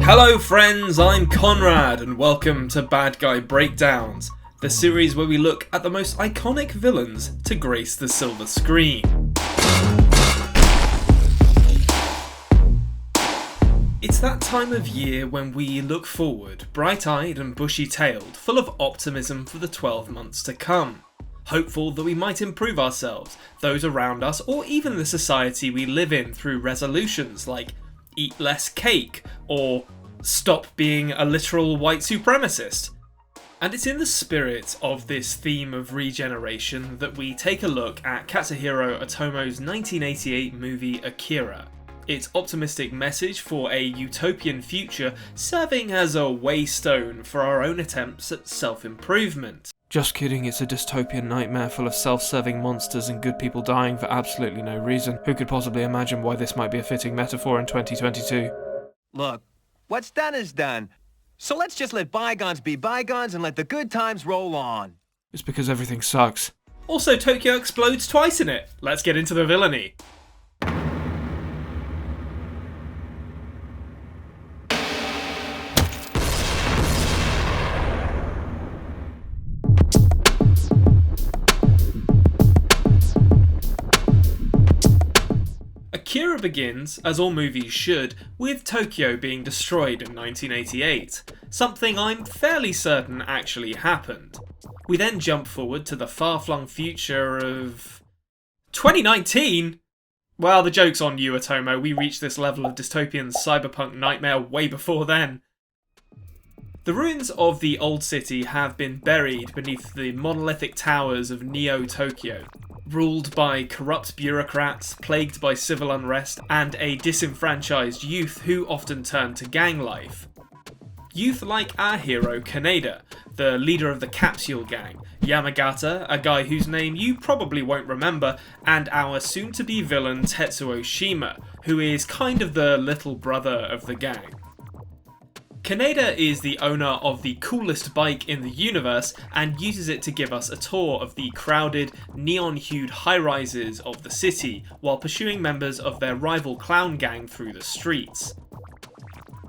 Hello friends, I'm Konrad and welcome to Bad Guy Breakdowns, the series where we look at the most iconic villains to grace the silver screen. It's that time of year when we look forward, bright-eyed and bushy-tailed, full of optimism for the 12 months to come. Hopeful that we might improve ourselves, those around us, or even the society we live in through resolutions like eat less cake, or stop being a literal white supremacist. And it's in the spirit of this theme of regeneration that we take a look at Katsuhiro Otomo's 1988 movie Akira. Its optimistic message for a utopian future serving as a waystone for our own attempts at self-improvement. Just kidding, it's a dystopian nightmare full of self-serving monsters and good people dying for absolutely no reason. Who could possibly imagine why this might be a fitting metaphor in 2022? Look, what's done is done. So let's just let bygones be bygones and let the good times roll on. It's because everything sucks. Also, Tokyo explodes twice in it. Let's get into the villainy. Akira begins, as all movies should, with Tokyo being destroyed in 1988, something I'm fairly certain actually happened. We then jump forward to the far-flung future of 2019? Well, the joke's on you, Otomo. We reached this level of dystopian cyberpunk nightmare way before then. The ruins of the old city have been buried beneath the monolithic towers of Neo-Tokyo, ruled by corrupt bureaucrats, plagued by civil unrest, and a disenfranchised youth who often turn to gang life. Youth like our hero Kaneda, the leader of the Capsule Gang, Yamagata, a guy whose name you probably won't remember, and our soon-to-be villain Tetsu Shima, who is kind of the little brother of the gang. Kaneda is the owner of the coolest bike in the universe and uses it to give us a tour of the crowded, neon-hued high-rises of the city while pursuing members of their rival clown gang through the streets.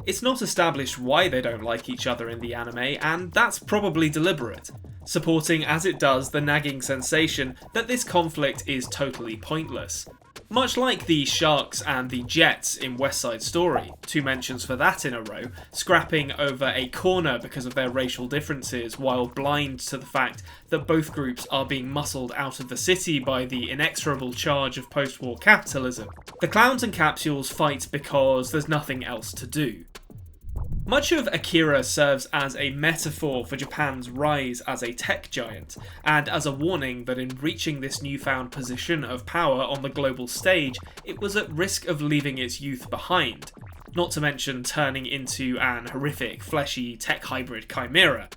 It's not established why they don't like each other in the anime, and that's probably deliberate, supporting as it does the nagging sensation that this conflict is totally pointless. Much like the Sharks and the Jets in West Side Story, two mentions for that in a row, scrapping over a corner because of their racial differences while blind to the fact that both groups are being muscled out of the city by the inexorable charge of post-war capitalism. The clowns and capsules fight because there's nothing else to do. Much of Akira serves as a metaphor for Japan's rise as a tech giant, and as a warning that in reaching this newfound position of power on the global stage, it was at risk of leaving its youth behind, not to mention turning into an horrific, fleshy tech hybrid chimera.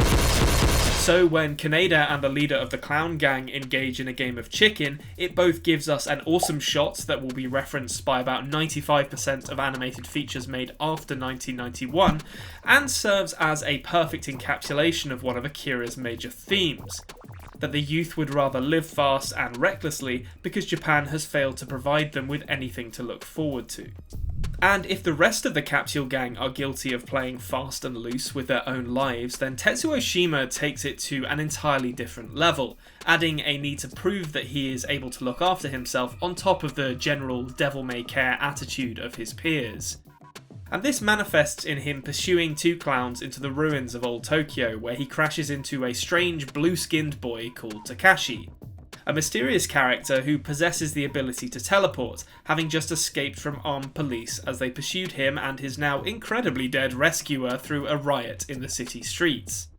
So when Kaneda and the leader of the clown gang engage in a game of chicken, it both gives us an awesome shot that will be referenced by about 95% of animated features made after 1991, and serves as a perfect encapsulation of one of Akira's major themes, that the youth would rather live fast and recklessly because Japan has failed to provide them with anything to look forward to. And if the rest of the Capsule Gang are guilty of playing fast and loose with their own lives, then Tetsu Shima takes it to an entirely different level, adding a need to prove that he is able to look after himself on top of the general devil-may-care attitude of his peers. And this manifests in him pursuing two clowns into the ruins of old Tokyo, where he crashes into a strange blue-skinned boy called Takashi, a mysterious character who possesses the ability to teleport, having just escaped from armed police as they pursued him and his now incredibly dead rescuer through a riot in the city streets.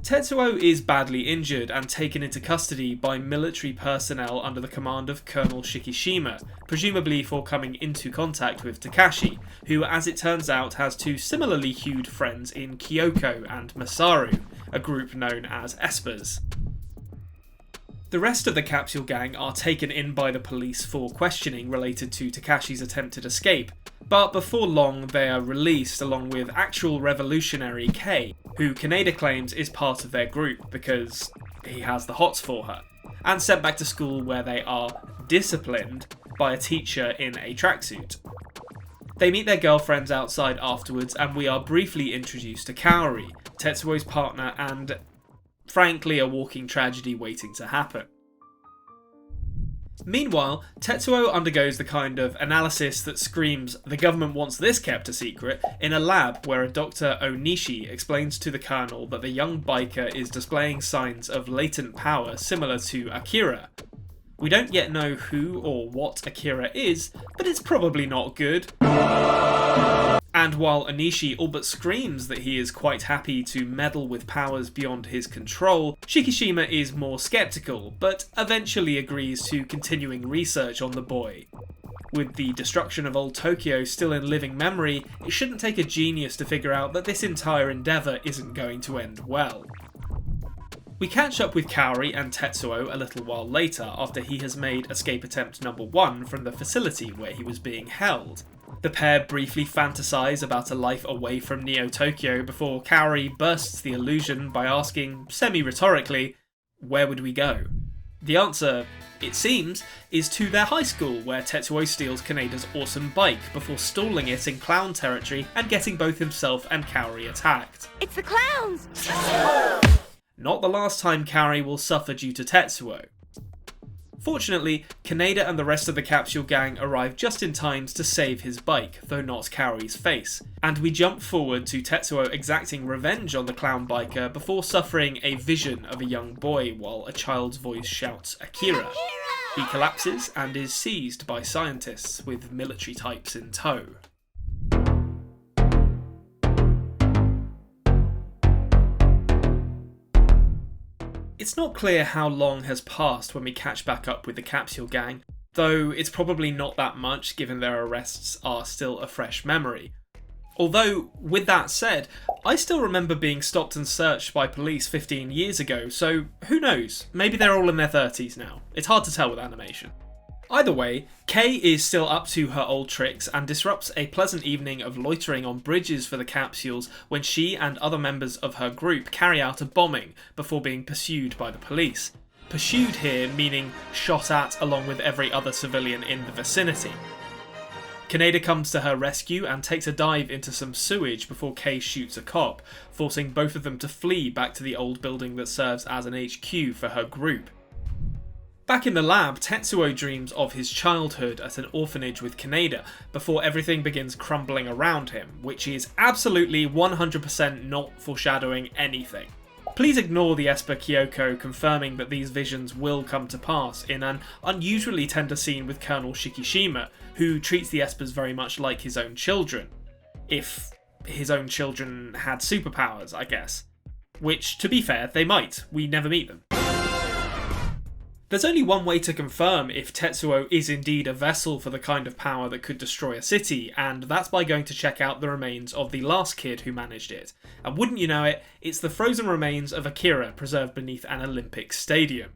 Tetsuo is badly injured and taken into custody by military personnel under the command of Colonel Shikishima, presumably for coming into contact with Takashi, who as it turns out has two similarly hued friends in Kyoko and Masaru, a group known as Espers. The rest of the Capsule Gang are taken in by the police for questioning related to Takashi's attempted escape, but before long they are released along with actual revolutionary Kei, who Kaneda claims is part of their group because he has the hots for her, and sent back to school where they are disciplined by a teacher in a tracksuit. They meet their girlfriends outside afterwards, and we are briefly introduced to Kaori, Tetsuo's partner and, frankly, a walking tragedy waiting to happen. Meanwhile, Tetsuo undergoes the kind of analysis that screams "the government wants this kept a secret" in a lab where a Dr. Onishi explains to the colonel that the young biker is displaying signs of latent power similar to Akira. We don't yet know who or what Akira is, but it's probably not good. And while Onishi all but screams that he is quite happy to meddle with powers beyond his control, Shikishima is more skeptical, but eventually agrees to continuing research on the boy. With the destruction of old Tokyo still in living memory, it shouldn't take a genius to figure out that this entire endeavour isn't going to end well. We catch up with Kaori and Tetsuo a little while later after he has made escape attempt number 1 from the facility where he was being held. The pair briefly fantasize about a life away from Neo-Tokyo before Kaori bursts the illusion by asking, semi-rhetorically, where would we go? The answer, it seems, is to their high school, where Tetsuo steals Kaneda's awesome bike before stalling it in clown territory and getting both himself and Kaori attacked. It's the clowns! Not the last time Kaori will suffer due to Tetsuo. Fortunately, Kaneda and the rest of the capsule gang arrive just in time to save his bike, though not Kaori's face, and we jump forward to Tetsuo exacting revenge on the clown biker before suffering a vision of a young boy while a child's voice shouts Akira. He collapses and is seized by scientists with military types in tow. It's not clear how long has passed when we catch back up with the capsule gang, though it's probably not that much given their arrests are still a fresh memory. Although, with that said, I still remember being stopped and searched by police 15 years ago, so who knows, maybe they're all in their 30s now. It's hard to tell with animation. Either way, Kay is still up to her old tricks and disrupts a pleasant evening of loitering on bridges for the capsules when she and other members of her group carry out a bombing before being pursued by the police. Pursued here meaning shot at along with every other civilian in the vicinity. Kaneda comes to her rescue and takes a dive into some sewage before Kay shoots a cop, forcing both of them to flee back to the old building that serves as an HQ for her group. Back in the lab, Tetsuo dreams of his childhood at an orphanage with Kaneda before everything begins crumbling around him, which is absolutely 100% not foreshadowing anything. Please ignore the Esper Kyoko confirming that these visions will come to pass in an unusually tender scene with Colonel Shikishima, who treats the Espers very much like his own children. If his own children had superpowers, I guess. Which, to be fair, they might. We never meet them. There's only one way to confirm if Tetsuo is indeed a vessel for the kind of power that could destroy a city, and that's by going to check out the remains of the last kid who managed it. And wouldn't you know it, it's the frozen remains of Akira preserved beneath an Olympic stadium.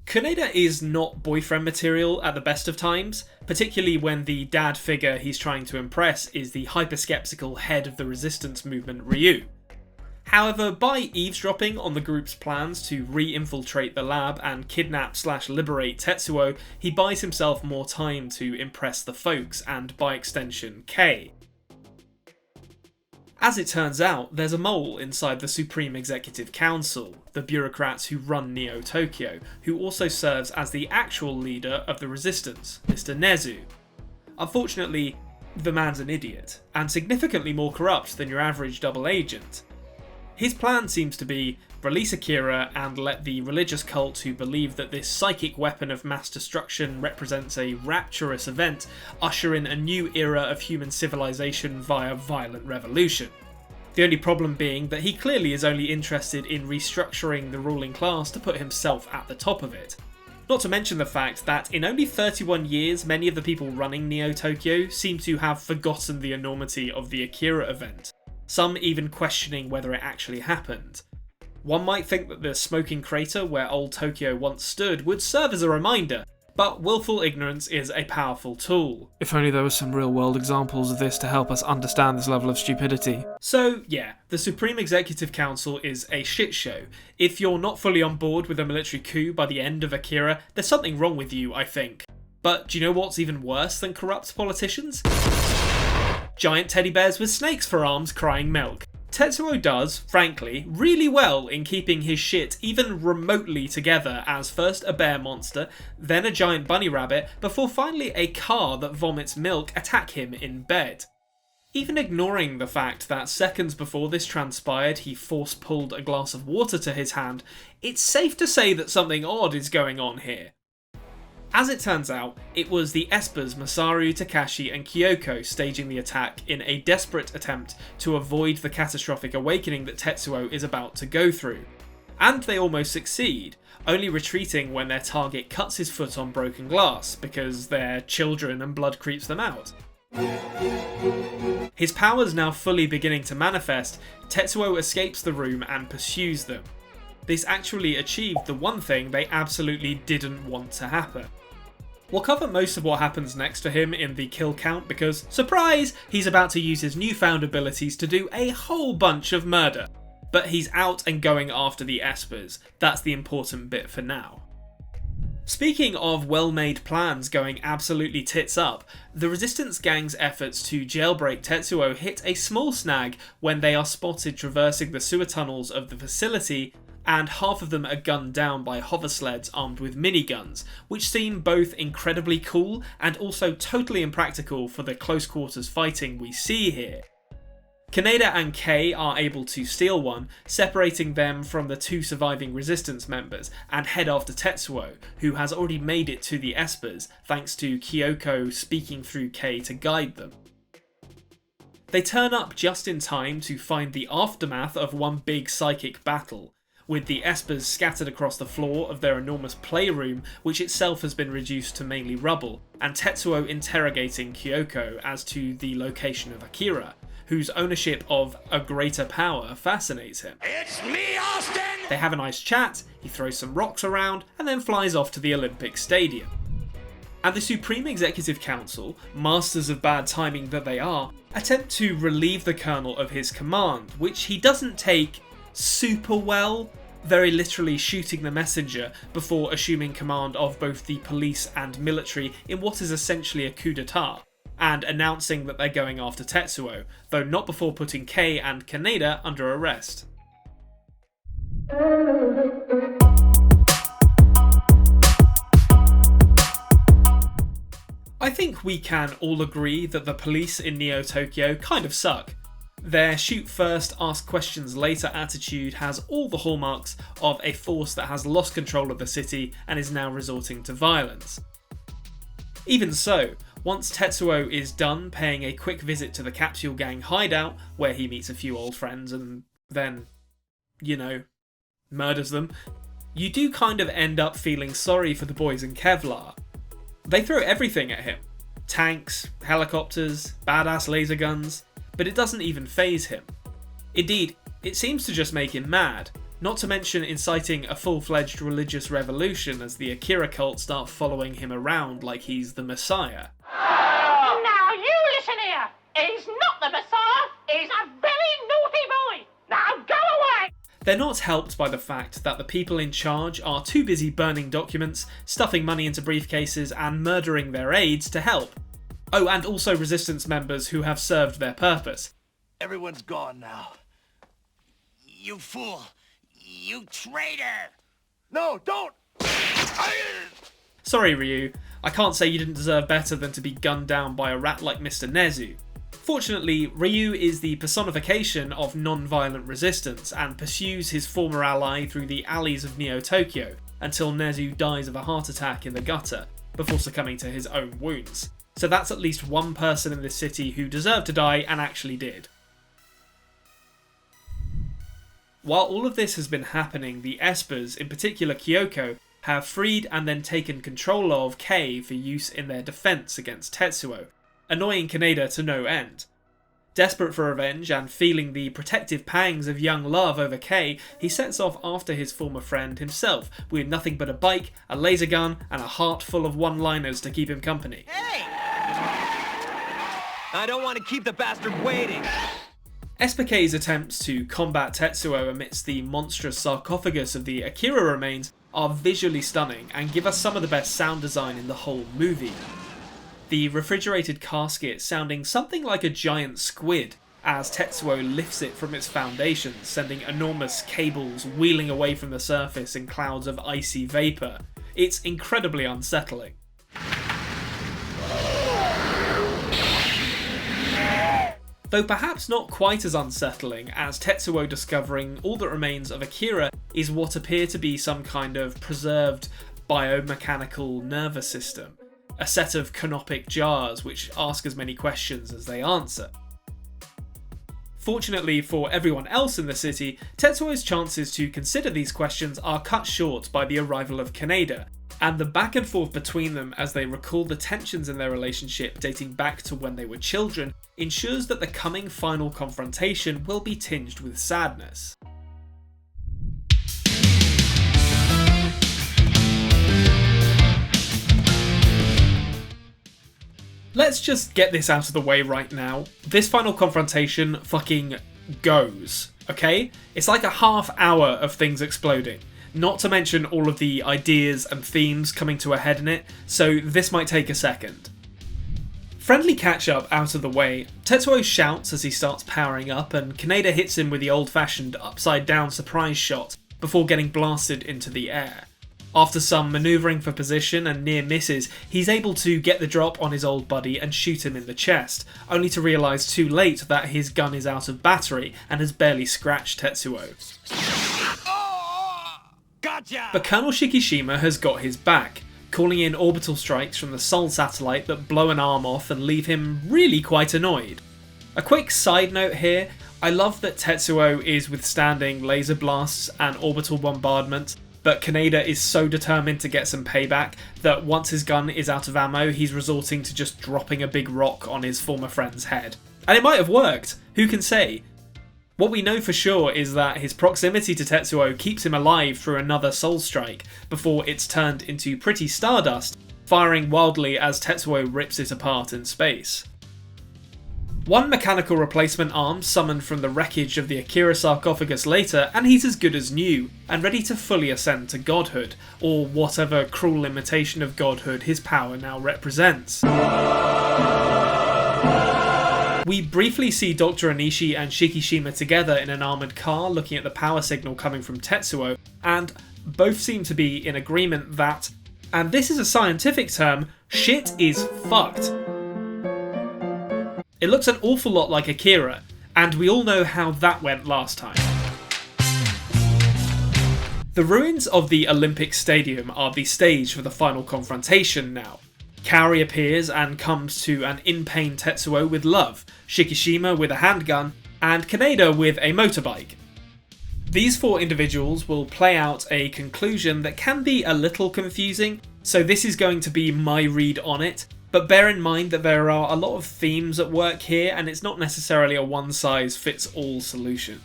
Kaneda is not boyfriend material at the best of times, particularly when the dad figure he's trying to impress is the hyper-skeptical head of the resistance movement Ryu. However, by eavesdropping on the group's plans to re-infiltrate the lab and kidnap/liberate Tetsuo, he buys himself more time to impress the folks and, by extension, Kay. As it turns out, there's a mole inside the Supreme Executive Council, the bureaucrats who run Neo-Tokyo, who also serves as the actual leader of the resistance, Mr. Nezu. Unfortunately, the man's an idiot, and significantly more corrupt than your average double agent. His plan seems to be release Akira and let the religious cult who believe that this psychic weapon of mass destruction represents a rapturous event usher in a new era of human civilization via violent revolution. The only problem being that he clearly is only interested in restructuring the ruling class to put himself at the top of it. Not to mention the fact that in only 31 years, many of the people running Neo-Tokyo seem to have forgotten the enormity of the Akira event. Some even questioning whether it actually happened. One might think that the smoking crater where old Tokyo once stood would serve as a reminder, but willful ignorance is a powerful tool. If only there were some real-world examples of this to help us understand this level of stupidity. So yeah, the Supreme Executive Council is a shit show. If you're not fully on board with a military coup by the end of Akira, there's something wrong with you, I think. But do you know what's even worse than corrupt politicians? Giant teddy bears with snakes for arms crying milk. Tetsuo does, frankly, really well in keeping his shit even remotely together as first a bear monster, then a giant bunny rabbit, before finally a car that vomits milk attack him in bed. Even ignoring the fact that seconds before this transpired he force-pulled a glass of water to his hand, it's safe to say that something odd is going on here. As it turns out, it was the Espers Masaru, Takashi and Kyoko staging the attack in a desperate attempt to avoid the catastrophic awakening that Tetsuo is about to go through. And they almost succeed, only retreating when their target cuts his foot on broken glass because they're children and blood creeps them out. His powers now fully beginning to manifest, Tetsuo escapes the room and pursues them. This actually achieved the one thing they absolutely didn't want to happen. We'll cover most of what happens next to him in the kill count because, surprise, he's about to use his newfound abilities to do a whole bunch of murder. But he's out and going after the Espers, that's the important bit for now. Speaking of well-made plans going absolutely tits up, the Resistance gang's efforts to jailbreak Tetsuo hit a small snag when they are spotted traversing the sewer tunnels of the facility, and half of them are gunned down by hover sleds armed with miniguns, which seem both incredibly cool and also totally impractical for the close quarters fighting we see here. Kaneda and Kei are able to steal one, separating them from the two surviving Resistance members, and head after Tetsuo, who has already made it to the Espers thanks to Kyoko speaking through Kei to guide them. They turn up just in time to find the aftermath of one big psychic battle, with the Espers scattered across the floor of their enormous playroom, which itself has been reduced to mainly rubble, and Tetsuo interrogating Kyoko as to the location of Akira, whose ownership of a greater power fascinates him. It's me, Austin! They have a nice chat, he throws some rocks around, and then flies off to the Olympic Stadium. And the Supreme Executive Council, masters of bad timing that they are, attempt to relieve the Colonel of his command, which he doesn't take super well, very literally shooting the messenger before assuming command of both the police and military in what is essentially a coup d'etat, and announcing that they're going after Tetsuo, though not before putting Kei and Kaneda under arrest. I think we can all agree that the police in Neo Tokyo kind of suck. Their shoot first, ask questions later attitude has all the hallmarks of a force that has lost control of the city and is now resorting to violence. Even so, once Tetsuo is done paying a quick visit to the Capsule Gang hideout, where he meets a few old friends and then, murders them, you do kind of end up feeling sorry for the boys in Kevlar. They throw everything at him. Tanks, helicopters, badass laser guns, but it doesn't even faze him. Indeed, it seems to just make him mad, not to mention inciting a full-fledged religious revolution as the Akira cult start following him around like he's the Messiah. Now you listen here! He's not the Messiah, he's a very naughty boy! Now go away! They're not helped by the fact that the people in charge are too busy burning documents, stuffing money into briefcases and murdering their aides to help. Oh, and also Resistance members who have served their purpose. Everyone's gone now. You fool! You traitor! No, don't! Sorry, Ryu. I can't say you didn't deserve better than to be gunned down by a rat like Mr. Nezu. Fortunately, Ryu is the personification of non-violent resistance and pursues his former ally through the alleys of Neo Tokyo until Nezu dies of a heart attack in the gutter, before succumbing to his own wounds. So that's at least one person in this city who deserved to die and actually did. While all of this has been happening, the Espers, in particular Kyoko, have freed and then taken control of Kei for use in their defense against Tetsuo, annoying Kaneda to no end. Desperate for revenge and feeling the protective pangs of young love over Kei, he sets off after his former friend himself, with nothing but a bike, a laser gun, and a heart full of one-liners to keep him company. Hey! I don't want to keep the bastard waiting. SPK's attempts to combat Tetsuo amidst the monstrous sarcophagus of the Akira remains are visually stunning and give us some of the best sound design in the whole movie. The refrigerated casket sounding something like a giant squid as Tetsuo lifts it from its foundations, sending enormous cables wheeling away from the surface in clouds of icy vapour. It's incredibly unsettling. Though perhaps not quite as unsettling as Tetsuo discovering all that remains of Akira is what appear to be some kind of preserved biomechanical nervous system, a set of canopic jars which ask as many questions as they answer. Fortunately for everyone else in the city, Tetsuo's chances to consider these questions are cut short by the arrival of Kaneda, and the back and forth between them as they recall the tensions in their relationship dating back to when they were children ensures that the coming final confrontation will be tinged with sadness. Let's just get this out of the way right now. This final confrontation fucking goes, okay? It's like a half hour of things exploding. Not to mention all of the ideas and themes coming to a head in it, so this might take a second. Friendly catch-up out of the way, Tetsuo shouts as he starts powering up and Kaneda hits him with the old-fashioned upside-down surprise shot before getting blasted into the air. After some manoeuvring for position and near misses, he's able to get the drop on his old buddy and shoot him in the chest, only to realise too late that his gun is out of battery and has barely scratched Tetsuo. Gotcha! But Colonel Shikishima has got his back, calling in orbital strikes from the Sol satellite that blow an arm off and leave him really quite annoyed. A quick side note here, I love that Tetsuo is withstanding laser blasts and orbital bombardment, but Kaneda is so determined to get some payback that once his gun is out of ammo, he's resorting to just dropping a big rock on his former friend's head. And it might have worked, who can say? What we know for sure is that his proximity to Tetsuo keeps him alive through another soul strike, before it's turned into pretty stardust, firing wildly as Tetsuo rips it apart in space. One mechanical replacement arm summoned from the wreckage of the Akira sarcophagus later, and he's as good as new, and ready to fully ascend to godhood, or whatever cruel imitation of godhood his power now represents. We briefly see Dr. Onishi and Shikishima together in an armoured car looking at the power signal coming from Tetsuo, and both seem to be in agreement that, and this is a scientific term, shit is fucked. It looks an awful lot like Akira, and we all know how that went last time. The ruins of the Olympic Stadium are the stage for the final confrontation now. Kaori appears and comes to an in-pain Tetsuo with love, Shikishima with a handgun, and Kaneda with a motorbike. These four individuals will play out a conclusion that can be a little confusing, so this is going to be my read on it, but bear in mind that there are a lot of themes at work here and it's not necessarily a one-size-fits-all solution.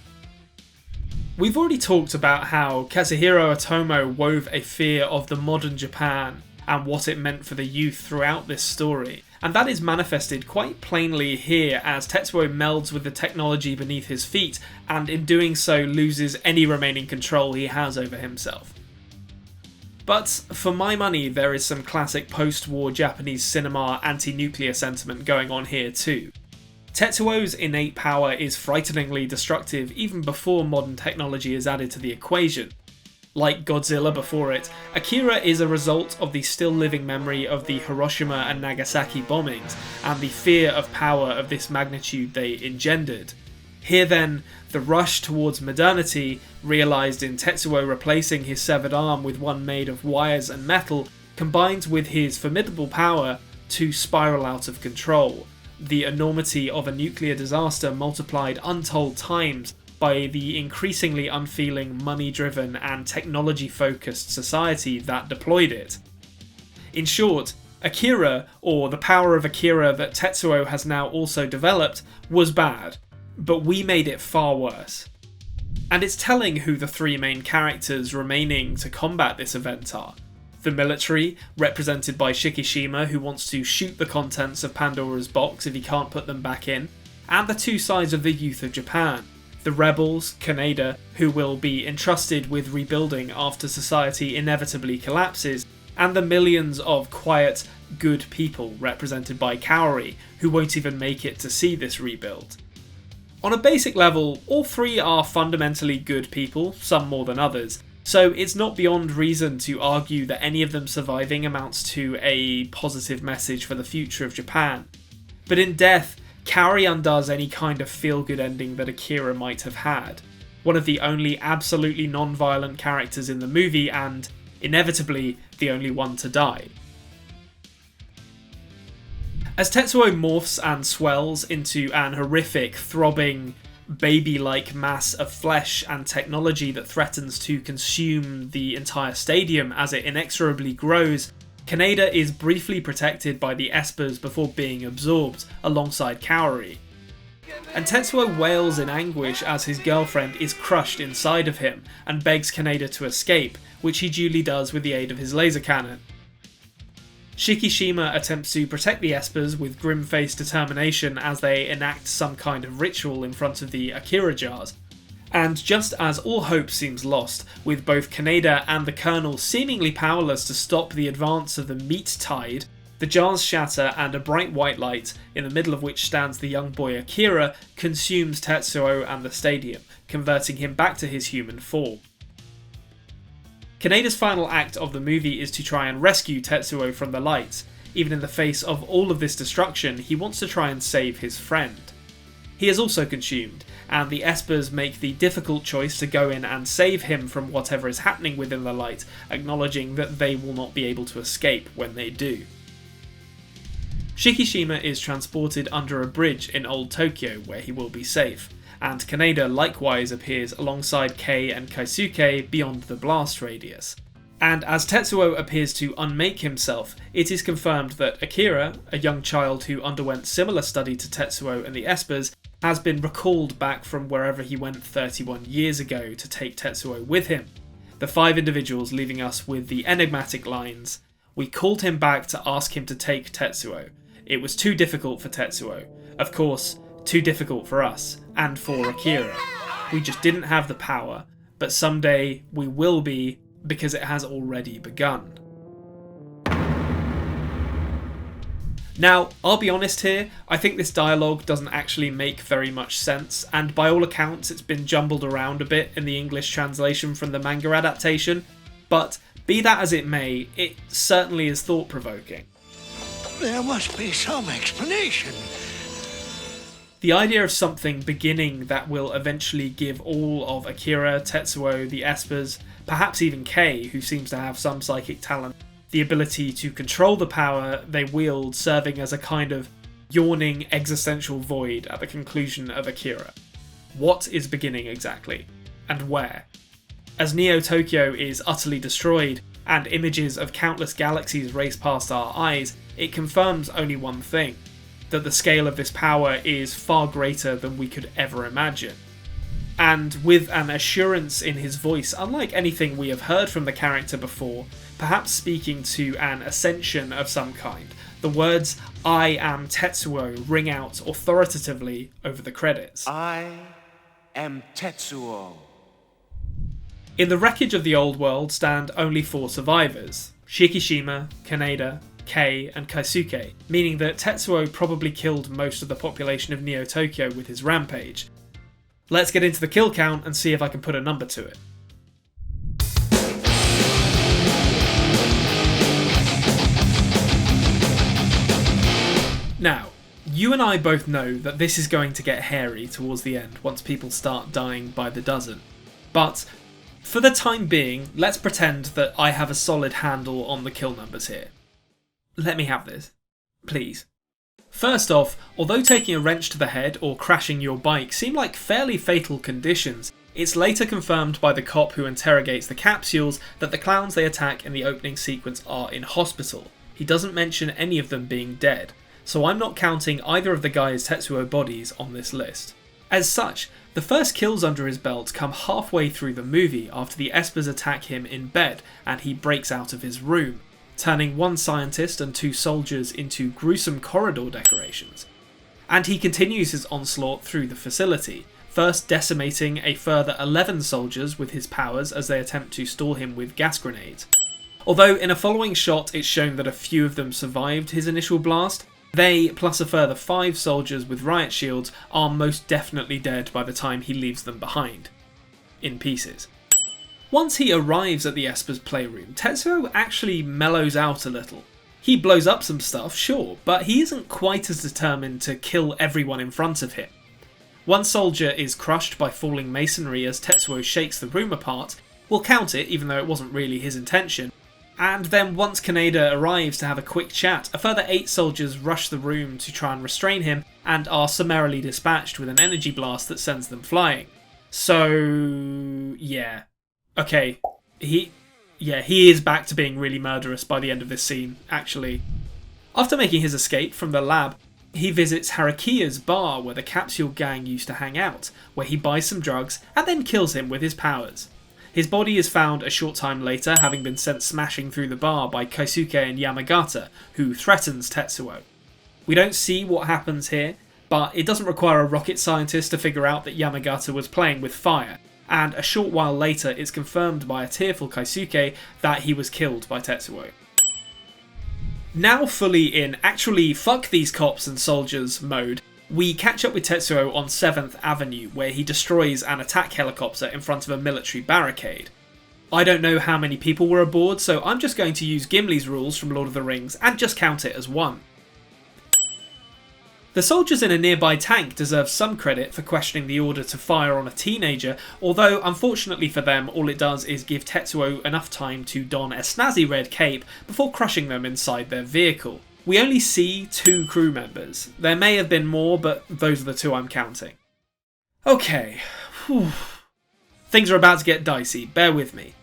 We've already talked about how Kazuhiro Otomo wove a fear of the modern Japan and what it meant for the youth throughout this story, and that is manifested quite plainly here as Tetsuo melds with the technology beneath his feet and in doing so loses any remaining control he has over himself. But for my money there is some classic post-war Japanese cinema anti-nuclear sentiment going on here too. Tetsuo's innate power is frighteningly destructive even before modern technology is added to the equation. Like Godzilla before it, Akira is a result of the still living memory of the Hiroshima and Nagasaki bombings and the fear of power of this magnitude they engendered. Here then, the rush towards modernity, realised in Tetsuo replacing his severed arm with one made of wires and metal, combines with his formidable power to spiral out of control. The enormity of a nuclear disaster multiplied untold times by the increasingly unfeeling, money-driven and technology-focused society that deployed it. In short, Akira, or the power of Akira that Tetsuo has now also developed, was bad, but we made it far worse. And it's telling who the three main characters remaining to combat this event are. The military, represented by Shikishima, who wants to shoot the contents of Pandora's box if he can't put them back in, and the two sides of the youth of Japan. The the rebels, Kaneda, who will be entrusted with rebuilding after society inevitably collapses, and the millions of quiet, good people represented by Kaori, who won't even make it to see this rebuild. On a basic level, all three are fundamentally good people, some more than others, so it's not beyond reason to argue that any of them surviving amounts to a positive message for the future of Japan. But in death, Kaori undoes any kind of feel-good ending that Akira might have had. One of the only absolutely non-violent characters in the movie and, inevitably, the only one to die. As Tetsuo morphs and swells into an horrific, throbbing, baby-like mass of flesh and technology that threatens to consume the entire stadium as it inexorably grows, Kaneda is briefly protected by the Espers before being absorbed, alongside Kaori. And Tetsuo wails in anguish as his girlfriend is crushed inside of him and begs Kaneda to escape, which he duly does with the aid of his laser cannon. Shima attempts to protect the Espers with grim-faced determination as they enact some kind of ritual in front of the Akira jars. And just as all hope seems lost, with both Kaneda and the Colonel seemingly powerless to stop the advance of the meat tide, the jars shatter and a bright white light, in the middle of which stands the young boy Akira, consumes Tetsuo and the stadium, converting him back to his human form. Kaneda's final act of the movie is to try and rescue Tetsuo from the light. Even in the face of all of this destruction, he wants to try and save his friend. He is also consumed, and the Espers make the difficult choice to go in and save him from whatever is happening within the light, acknowledging that they will not be able to escape when they do. Shima is transported under a bridge in Old Tokyo where he will be safe, and Kaneda likewise appears alongside Kei and Keisuke beyond the blast radius. And as Tetsuo appears to unmake himself, it is confirmed that Akira, a young child who underwent similar study to Tetsuo and the Espers, has been recalled back from wherever he went 31 years ago to take Tetsuo with him. The five individuals leaving us with the enigmatic lines, "We called him back to ask him to take Tetsuo. It was too difficult for Tetsuo. Of course, too difficult for us, and for Akira. We just didn't have the power, but someday we will be, because it has already begun." Now, I'll be honest here, I think this dialogue doesn't actually make very much sense, and by all accounts it's been jumbled around a bit in the English translation from the manga adaptation, but be that as it may, it certainly is thought-provoking. There must be some explanation. The idea of something beginning that will eventually give all of Akira, Tetsuo, the Espers, perhaps even Kei, who seems to have some psychic talent, the ability to control the power they wield, serving as a kind of yawning existential void at the conclusion of Akira. What is beginning exactly? And where? As Neo Tokyo is utterly destroyed, and images of countless galaxies race past our eyes, it confirms only one thing: that the scale of this power is far greater than we could ever imagine. And with an assurance in his voice unlike anything we have heard from the character before, perhaps speaking to an ascension of some kind, the words "I am Tetsuo" ring out authoritatively over the credits. I am Tetsuo. In the wreckage of the old world stand only 4 survivors: Shima, Kaneda, Kei, and Keisuke, meaning that Tetsuo probably killed most of the population of Neo Tokyo with his rampage. Let's get into the kill count and see if I can put a number to it. Now, you and I both know that this is going to get hairy towards the end once people start dying by the dozen. But for the time being, let's pretend that I have a solid handle on the kill numbers here. Let me have this, please. First off, although taking a wrench to the head or crashing your bike seem like fairly fatal conditions, it's later confirmed by the cop who interrogates the capsules that the clowns they attack in the opening sequence are in hospital. He doesn't mention any of them being dead, so I'm not counting either of the guys' Tetsuo bodies on this list. As such, the first kills under his belt come halfway through the movie after the Espers attack him in bed and he breaks out of his room, turning 1 scientist and 2 soldiers into gruesome corridor decorations. And he continues his onslaught through the facility, first decimating a further 11 soldiers with his powers as they attempt to stall him with gas grenades. Although in a following shot it's shown that a few of them survived his initial blast, they, plus a further 5 soldiers with riot shields, are most definitely dead by the time he leaves them behind. In pieces. Once he arrives at the Esper's playroom, Tetsuo actually mellows out a little. He blows up some stuff, sure, but he isn't quite as determined to kill everyone in front of him. One soldier is crushed by falling masonry as Tetsuo shakes the room apart. We'll count it, even though it wasn't really his intention. And then once Kaneda arrives to have a quick chat, a further 8 soldiers rush the room to try and restrain him and are summarily dispatched with an energy blast that sends them flying. So, yeah. Okay, he is back to being really murderous by the end of this scene, actually. After making his escape from the lab, he visits Harakiya's bar where the Capsule Gang used to hang out, where he buys some drugs and then kills him with his powers. His body is found a short time later, having been sent smashing through the bar by Kaisuke and Yamagata, who threatens Tetsuo. We don't see what happens here, but it doesn't require a rocket scientist to figure out that Yamagata was playing with fire, and a short while later it's confirmed by a tearful Kaisuke that he was killed by Tetsuo. Now fully in actually fuck these cops and soldiers mode, we catch up with Tetsuo on 7th Avenue, where he destroys an attack helicopter in front of a military barricade. I don't know how many people were aboard, so I'm just going to use Gimli's rules from Lord of the Rings and just count it as 1. The soldiers in a nearby tank deserve some credit for questioning the order to fire on a teenager, although unfortunately for them all it does is give Tetsuo enough time to don a snazzy red cape before crushing them inside their vehicle. We only see 2 crew members. There may have been more, but those are the 2 I'm counting. Okay. Whew. Things are about to get dicey, bear with me.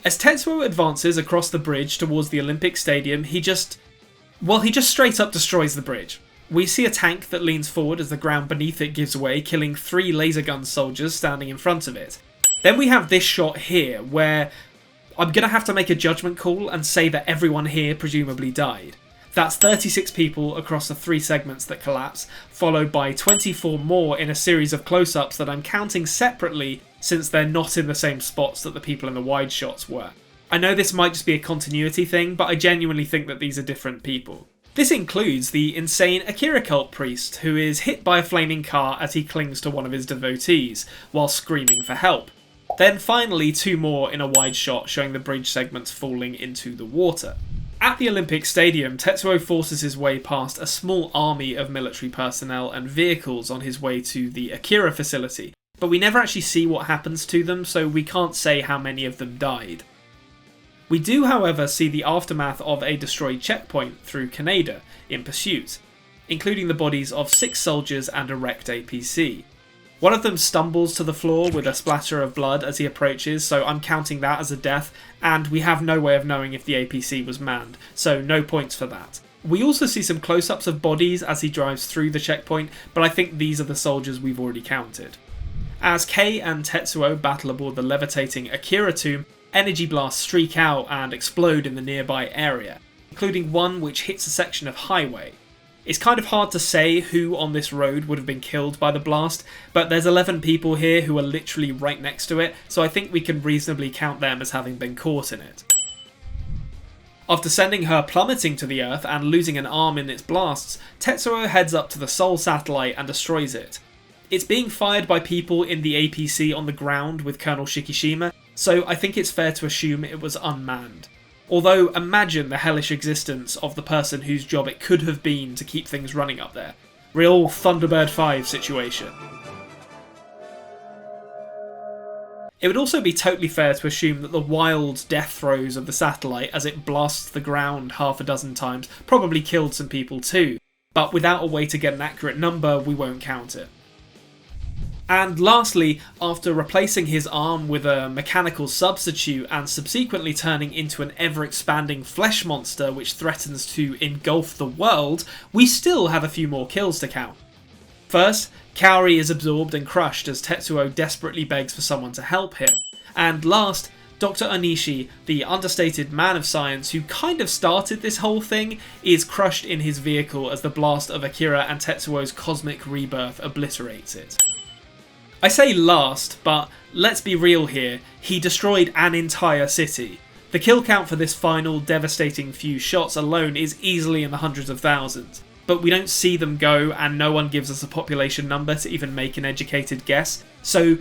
As Tetsuo advances across the bridge towards the Olympic Stadium, he just straight up destroys the bridge. We see a tank that leans forward as the ground beneath it gives way, killing 3 laser gun soldiers standing in front of it. Then we have this shot here, where I'm going to have to make a judgment call and say that everyone here presumably died. That's 36 people across the 3 segments that collapse, followed by 24 more in a series of close-ups that I'm counting separately since they're not in the same spots that the people in the wide shots were. I know this might just be a continuity thing, but I genuinely think that these are different people. This includes the insane Akira cult priest, who is hit by a flaming car as he clings to one of his devotees, while screaming for help. Then finally 2 more in a wide shot showing the bridge segments falling into the water. At the Olympic Stadium, Tetsuo forces his way past a small army of military personnel and vehicles on his way to the Akira facility, but we never actually see what happens to them, so we can't say how many of them died. We do, however, see the aftermath of a destroyed checkpoint through Kaneda in pursuit, including the bodies of 6 soldiers and a wrecked APC. One of them stumbles to the floor with a splatter of blood as he approaches, so I'm counting that as a death, and we have no way of knowing if the APC was manned, so no points for that. We also see some close-ups of bodies as he drives through the checkpoint, but I think these are the soldiers we've already counted. As Kei and Tetsuo battle aboard the levitating Akira tomb, energy blasts streak out and explode in the nearby area, including one which hits a section of highway. It's kind of hard to say who on this road would have been killed by the blast, but there's 11 people here who are literally right next to it, so I think we can reasonably count them as having been caught in it. After sending her plummeting to the Earth and losing an arm in its blasts, Tetsuo heads up to the Sol satellite and destroys it. It's being fired by people in the APC on the ground with Colonel Shikishima, so I think it's fair to assume it was unmanned. Although, imagine the hellish existence of the person whose job it could have been to keep things running up there. Real Thunderbird 5 situation. It would also be totally fair to assume that the wild death throes of the satellite as it blasts the ground half a dozen times probably killed some people too, but without a way to get an accurate number, we won't count it. And lastly, after replacing his arm with a mechanical substitute and subsequently turning into an ever-expanding flesh monster which threatens to engulf the world, we still have a few more kills to count. First, Kaori is absorbed and crushed as Tetsuo desperately begs for someone to help him. And last, Dr. Onishi, the understated man of science who kind of started this whole thing, is crushed in his vehicle as the blast of Akira and Tetsuo's cosmic rebirth obliterates it. I say last, but let's be real here, he destroyed an entire city. The kill count for this final devastating few shots alone is easily in the hundreds of thousands, but we don't see them go and no one gives us a population number to even make an educated guess, so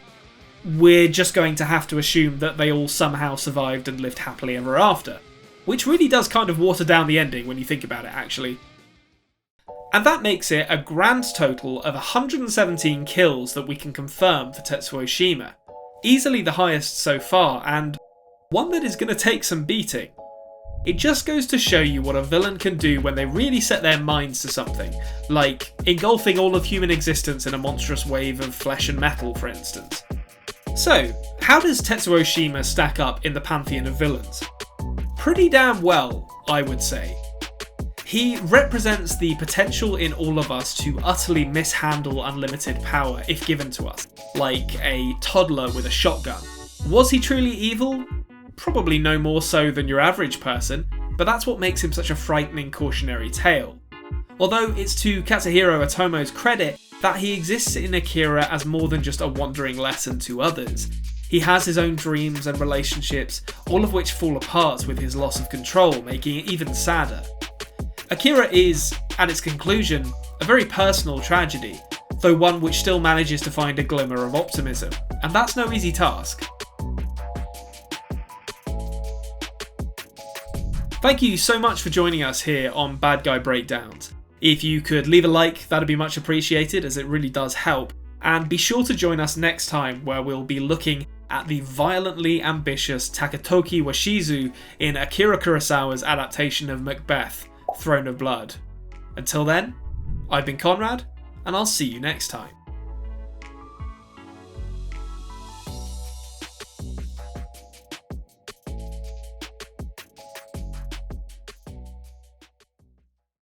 we're just going to have to assume that they all somehow survived and lived happily ever after. Which really does kind of water down the ending when you think about it, actually. And that makes it a grand total of 117 kills that we can confirm for Tetsuo Shima. Easily the highest so far, and one that is going to take some beating. It just goes to show you what a villain can do when they really set their minds to something, like engulfing all of human existence in a monstrous wave of flesh and metal, for instance. So, how does Tetsuo Shima stack up in the pantheon of villains? Pretty damn well, I would say. He represents the potential in all of us to utterly mishandle unlimited power if given to us, like a toddler with a shotgun. Was he truly evil? Probably no more so than your average person, but that's what makes him such a frightening cautionary tale. Although it's to Katsuhiro Otomo's credit that he exists in Akira as more than just a wandering lesson to others. He has his own dreams and relationships, all of which fall apart with his loss of control, making it even sadder. Akira is, at its conclusion, a very personal tragedy, though one which still manages to find a glimmer of optimism, and that's no easy task. Thank you so much for joining us here on Bad Guy Breakdowns. If you could leave a like, that'd be much appreciated, as it really does help, and be sure to join us next time where we'll be looking at the violently ambitious Takatoki Washizu in Akira Kurosawa's adaptation of Macbeth, Throne of Blood. Until then, I've been Konrad, and I'll see you next time.